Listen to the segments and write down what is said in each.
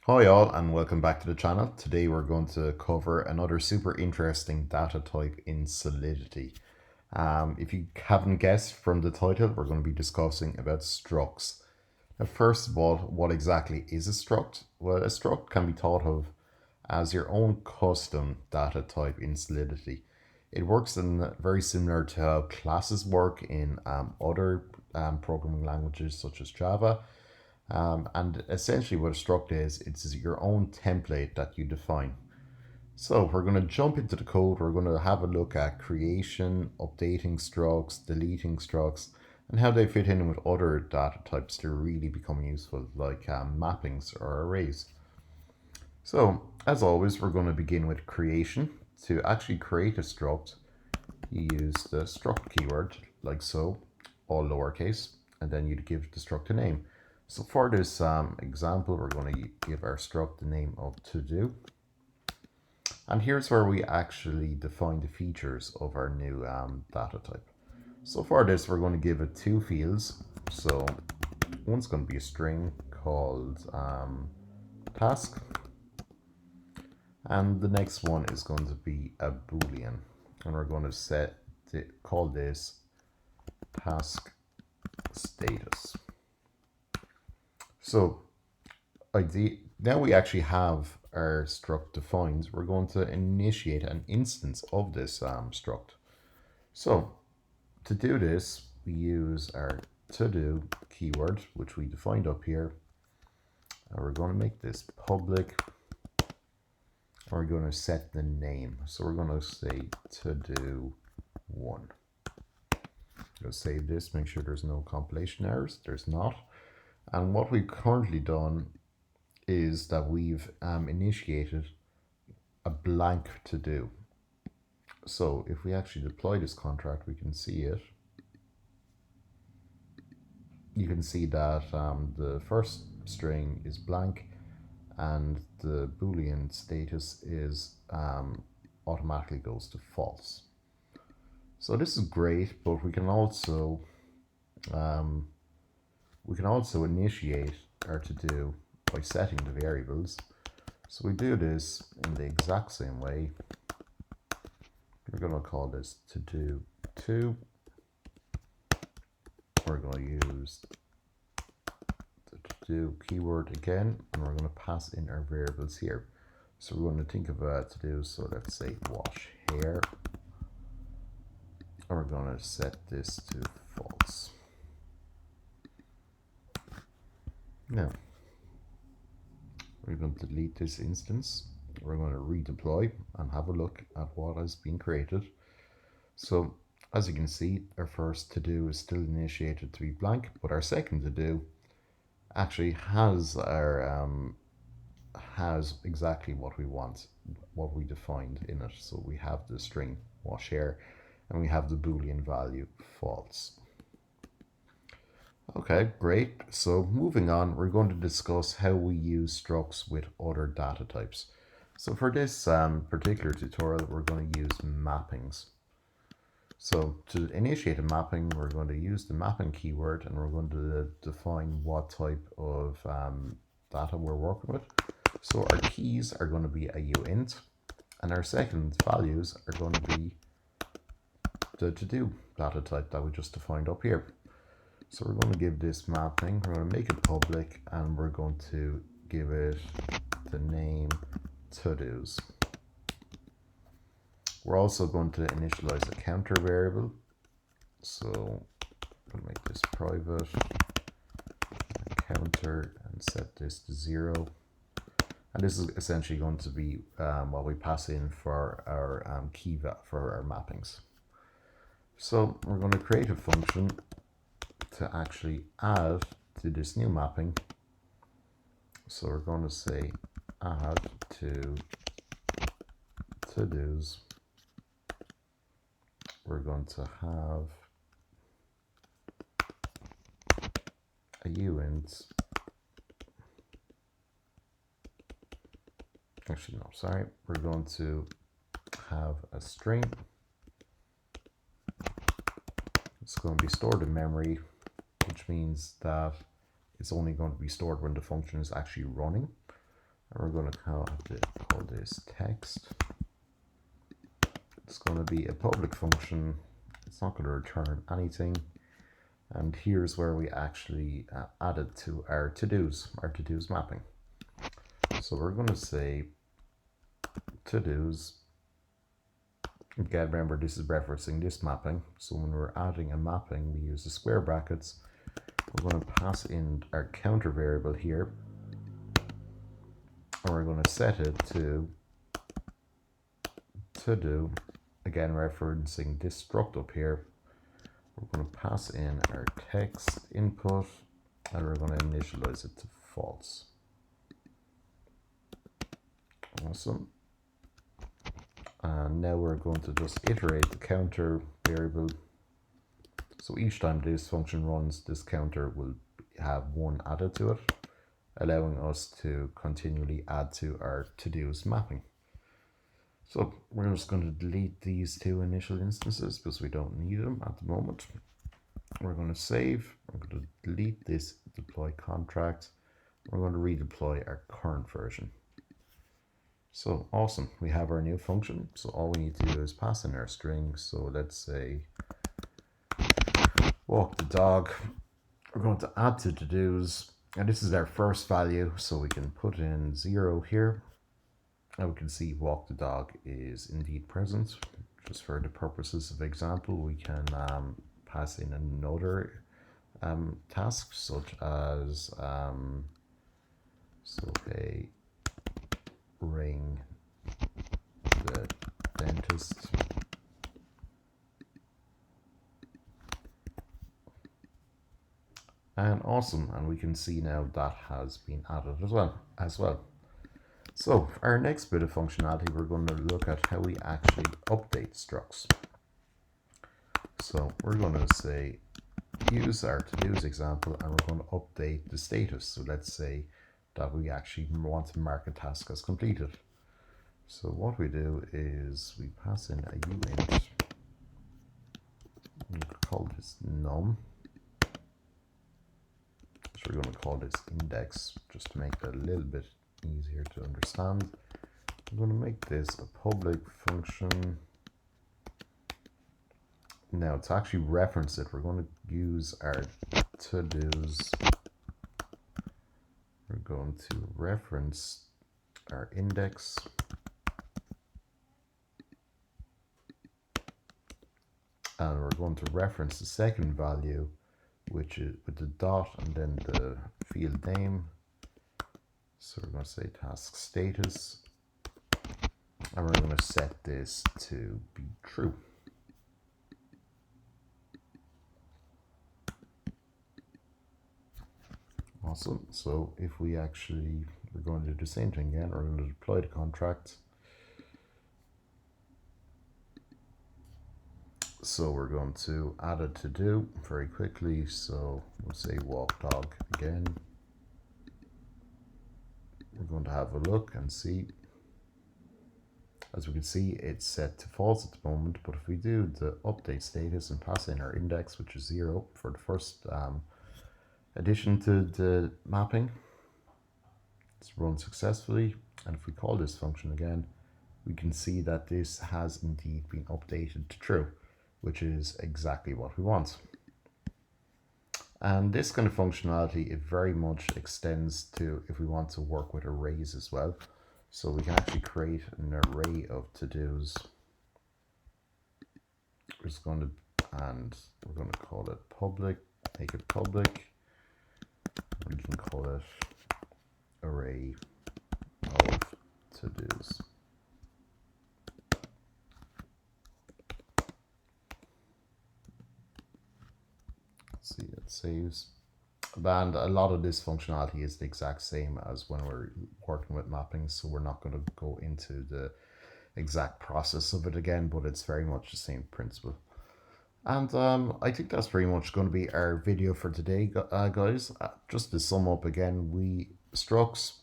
Hi all and welcome back to the channel. Today we're going to cover another super interesting data type in Solidity. If you haven't guessed from the title, we're going to be discussing about structs. Now, first of all, what exactly is a struct? Well, a struct can be thought of as your own custom data type in Solidity. It works in very similar to how classes work in other programming languages such as Java. And essentially, what a struct is, it's your own template that you define. So we're going to jump into the code. We're going to have a look at creation, updating structs, deleting structs, and how they fit in with other data types to really become useful, like mappings or arrays. So as always, we're going to begin with creation. To actually create a struct, you use the struct keyword, like so, all lowercase, and then you'd give the struct a name. So for this example, we're going to give our struct the name of to do. And here's where we actually define the features of our new data type. So for this, we're going to give it two fields. So one's going to be a string called task, and the next one is going to be a boolean, and we're going to call this task status. So now we actually have our struct defined. We're going to initiate an instance of this struct. So to do this, we use our to do keyword, which we defined up here. And we're going to make this public. We're going to set the name. So we're going to say to do one. Go save this, make sure there's no compilation errors. There's not. And what we've currently done is that we've initiated a blank to do. So if we actually deploy this contract, we can see it. You can see that the first string is blank and the Boolean status is automatically goes to false. So this is great, but we can also initiate our to do by setting the variables. So we do this in the exact same way. We're going to call this to do 2. We're going to use the to do keyword again, and we're going to pass in our variables here. So we're going to think of a to do, so let's say wash hair. And we're going to set this to false. Now, we're going to delete this instance. We're going to redeploy and have a look at what has been created. So as you can see, our first to do is still initiated to be blank, but our second to do actually has exactly what we want, what we defined in it. So we have the string wash hair, and we have the Boolean value false. Okay, great. So moving on, we're going to discuss how we use structs with other data types. So for this particular tutorial, we're going to use mappings. So to initiate a mapping, we're going to use the mapping keyword, and we're going to define what type of data we're working with. So our keys are going to be a uint, and our second values are going to be the to-do data type that we just defined up here. So we're going to give this mapping, we're going to make it public, and we're going to give it the name to-dos. We're also going to initialize a counter variable. So I'm going to make this private, counter, and set this to 0. And this is essentially going to be what we pass in for our for our mappings. So we're going to create a function to actually add to this new mapping. So we're going to say add to dos. We're going to have a uint. Actually, no, sorry. We're going to have a string. It's going to be stored in memory, which means that it's only going to be stored when the function is actually running. And we're going to call this text. It's going to be a public function. It's not going to return anything. And here's where we actually add it to our to-dos mapping. So we're going to say to-dos. Again, remember this is referencing this mapping. So when we're adding a mapping, we use the square brackets. We're going to pass in our counter variable here. And we're going to set it to to-do. Again, referencing this struct up here. We're going to pass in our text input and we're going to initialize it to false. Awesome. And now we're going to just iterate the counter variable. So each time this function runs, this counter will have 1 added to it, allowing us to continually add to our to-dos mapping. So we're just going to delete these 2 initial instances because we don't need them at the moment. We're going to save. We're going to delete this deploy contract. We're going to redeploy our current version. So awesome, we have our new function. So all we need to do is pass in our string. So let's say walk the dog. We're going to add to to-dos, and this is our first value, so we can put in 0 here. And we can see walk the dog is indeed present. Just for the purposes of example, we can pass in another task, such as ring the dentist. And awesome, and we can see now that has been added as well. So our next bit of functionality, we're going to look at how we actually update structs. So we're going to say use our to-dos example and we're going to update the status. So let's say that we actually want to mark a task as completed. So what we do is we pass in a uint. We call this num. So we're going to call this index just to make it a little bit easier to understand. I'm going to make this a public function. Now to actually reference it, we're going to use our to-dos. We're going to reference our index. And we're going to reference the second value, which is with the dot and then the field name. So we're going to say task status, and we're going to set this to be true. Awesome. So if we're going to do the same thing again, we're going to deploy the contract. So we're going to add a to-do very quickly. So we'll say walk dog again. We're going to have a look and see. As we can see, it's set to false at the moment, but if we do the update status and pass in our index, which is 0 for the first addition to the mapping, it's run successfully. And if we call this function again, we can see that this has indeed been updated to true, which is exactly what we want. And this kind of functionality, it very much extends to if we want to work with arrays as well. So we can actually create an array of to-dos. We're going to call it public, make it public. We can call it array of to-dos. Let's see, it saves. And a lot of this functionality is the exact same as when we're working with mappings, so we're not going to go into the exact process of it again, but it's very much the same principle. And I think that's pretty much going to be our video for today, guys. Just to sum up again, structs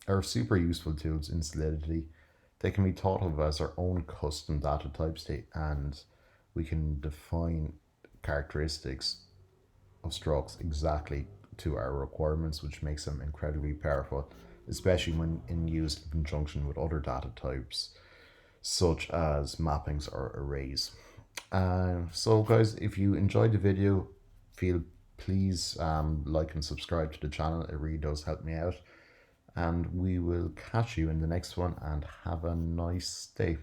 are super useful tools in Solidity. They can be thought of as our own custom data types, and we can define characteristics of structs exactly to our requirements, which makes them incredibly powerful. especially when used in conjunction with other data types, such as mappings or arrays. So guys, if you enjoyed the video, feel please like and subscribe to the channel. It really does help me out. And we will catch you in the next one, and have a nice day.